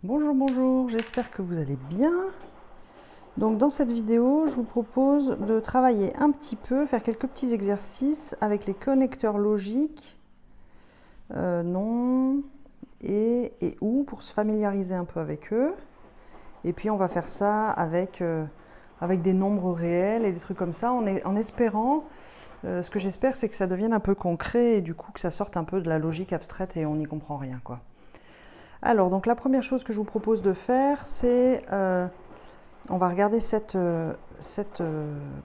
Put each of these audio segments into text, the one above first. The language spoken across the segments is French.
Bonjour, bonjour, j'espère que vous allez bien. Donc dans cette vidéo, je vous propose de travailler un petit peu, faire quelques petits exercices avec les connecteurs logiques, non et ou pour se familiariser un peu avec eux. Et puis on va faire ça avec des nombres réels et des trucs comme ça, en espérant, ce que j'espère, c'est que ça devienne un peu concret et du coup que ça sorte un peu de la logique abstraite et on n'y comprend rien, quoi. Alors, donc la première chose que je vous propose de faire, c'est, on va regarder cette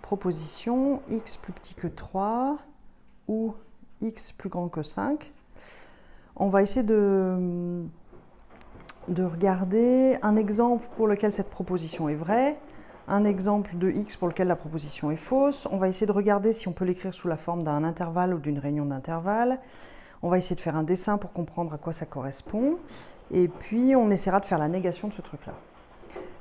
proposition, x plus petit que 3 ou x plus grand que 5. On va essayer de regarder un exemple pour lequel cette proposition est vraie, un exemple de x pour lequel la proposition est fausse. On va essayer de regarder si on peut l'écrire sous la forme d'un intervalle ou d'une réunion d'intervalles. On va essayer de faire un dessin pour comprendre à quoi ça correspond. Et puis, on essaiera de faire la négation de ce truc-là.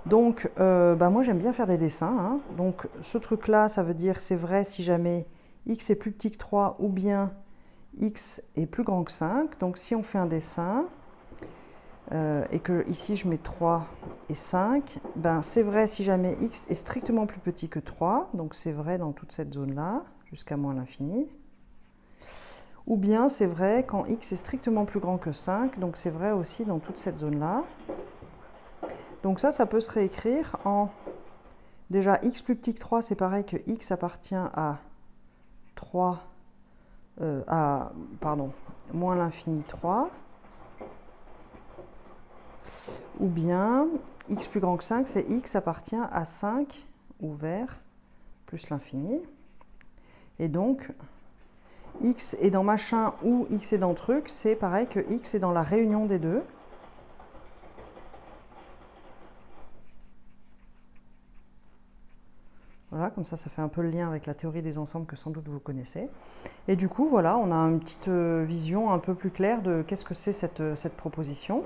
Donc, moi, j'aime bien faire des dessins. Hein. Donc, ce truc-là, ça veut dire c'est vrai si jamais x est plus petit que 3 ou bien x est plus grand que 5. Donc, si on fait un dessin et que ici, je mets 3 et 5, c'est vrai si jamais x est strictement plus petit que 3. Donc, c'est vrai dans toute cette zone-là, jusqu'à moins l'infini. Ou bien c'est vrai quand x est strictement plus grand que 5, donc c'est vrai aussi dans toute cette zone-là. Donc ça peut se réécrire en... Déjà, x plus petit que 3, c'est pareil que x appartient à 3... moins l'infini 3. Ou bien, x plus grand que 5, c'est x appartient à 5, ouvert, plus l'infini. Et donc... x est dans machin ou x est dans truc, c'est pareil que x est dans la réunion des deux. Voilà, comme ça fait un peu le lien avec la théorie des ensembles que sans doute vous connaissez. Et du coup, voilà, on a une petite vision un peu plus claire de qu'est-ce que c'est cette proposition.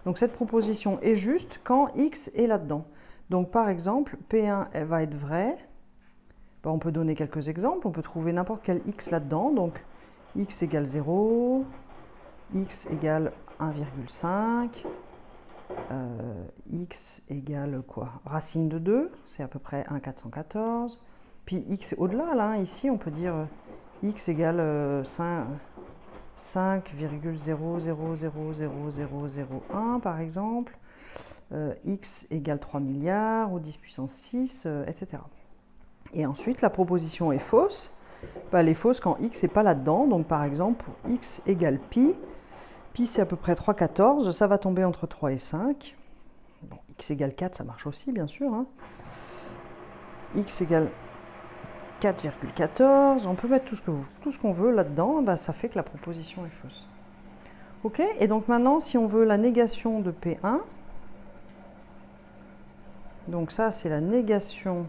Donc cette proposition est juste quand x est là-dedans. Donc par exemple, P1, elle va être vraie. On peut donner quelques exemples, on peut trouver n'importe quel x là-dedans. Donc x égale 0, x égale 1,5, x égale quoi? Racine de 2, c'est à peu près 1,414. Puis x au-delà, là, ici, on peut dire x égale 5,0000001 par exemple. X égale 3 milliards ou 10 puissance 6, etc. Et ensuite, la proposition est fausse. Elle est fausse quand x n'est pas là-dedans. Donc par exemple, pour x égale pi, pi c'est à peu près 3,14, ça va tomber entre 3 et 5. Bon, x égale 4, ça marche aussi, bien sûr. Hein. X égale 4,14, on peut mettre tout ce qu'on veut là-dedans, ça fait que la proposition est fausse. Ok, et donc maintenant, si on veut la négation de P1, donc ça c'est la négation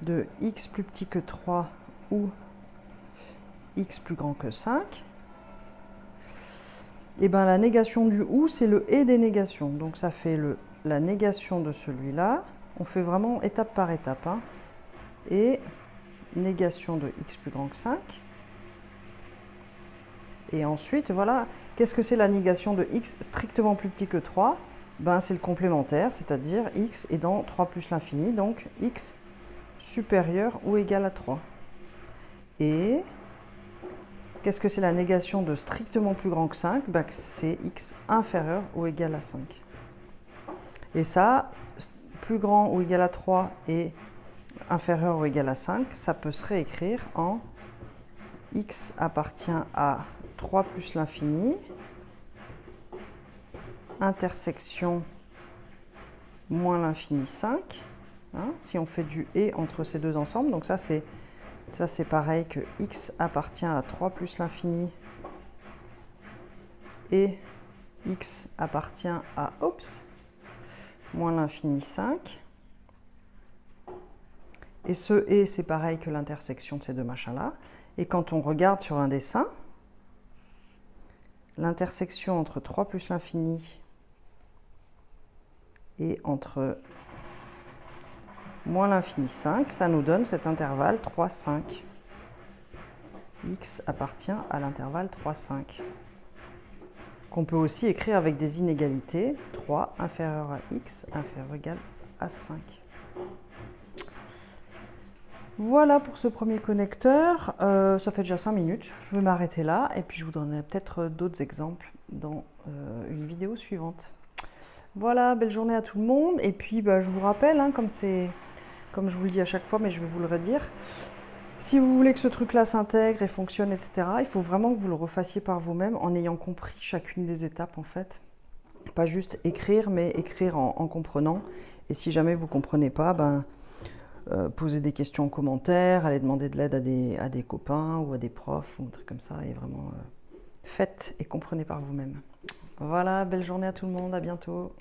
de x plus petit que 3 ou x plus grand que 5, et la négation du ou, c'est le et des négations. Donc ça fait la négation de celui-là. On fait vraiment étape par étape. Hein. Et négation de x plus grand que 5. Et ensuite, voilà, qu'est-ce que c'est la négation de x strictement plus petit que 3 ? C'est le complémentaire, c'est-à-dire x est dans 3 plus l'infini, donc x supérieur ou égal à 3. Et qu'est-ce que c'est la négation de strictement plus grand que 5 ? C'est x inférieur ou égal à 5. Et ça, plus grand ou égal à 3 et inférieur ou égal à 5, ça peut se réécrire en x appartient à 3 plus l'infini, intersection moins l'infini 5, hein, si on fait du et entre ces deux ensembles. Donc ça c'est pareil que x appartient à 3 plus l'infini et x appartient à moins l'infini 5. Et ce et, c'est pareil que l'intersection de ces deux machins-là. Et quand on regarde sur un dessin, l'intersection entre 3 plus l'infini et entre moins l'infini 5, ça nous donne cet intervalle 3, 5. X appartient à l'intervalle 3, 5. qu'on peut aussi écrire avec des inégalités. 3 inférieur à x inférieur ou égal à 5. Voilà pour ce premier connecteur. Ça fait déjà 5 minutes. Je vais m'arrêter là et puis je vous donnerai peut-être d'autres exemples dans une vidéo suivante. Voilà, belle journée à tout le monde. Et puis je vous rappelle, hein, comme je vous le dis à chaque fois, mais je vais vous le redire, si vous voulez que ce truc-là s'intègre et fonctionne, etc., il faut vraiment que vous le refassiez par vous-même en ayant compris chacune des étapes, en fait. Pas juste écrire, mais écrire en comprenant. Et si jamais vous ne comprenez pas, posez des questions en commentaire, allez demander de l'aide à des copains ou à des profs ou un truc comme ça. Et vraiment, faites et comprenez par vous-même. Voilà, belle journée à tout le monde, à bientôt.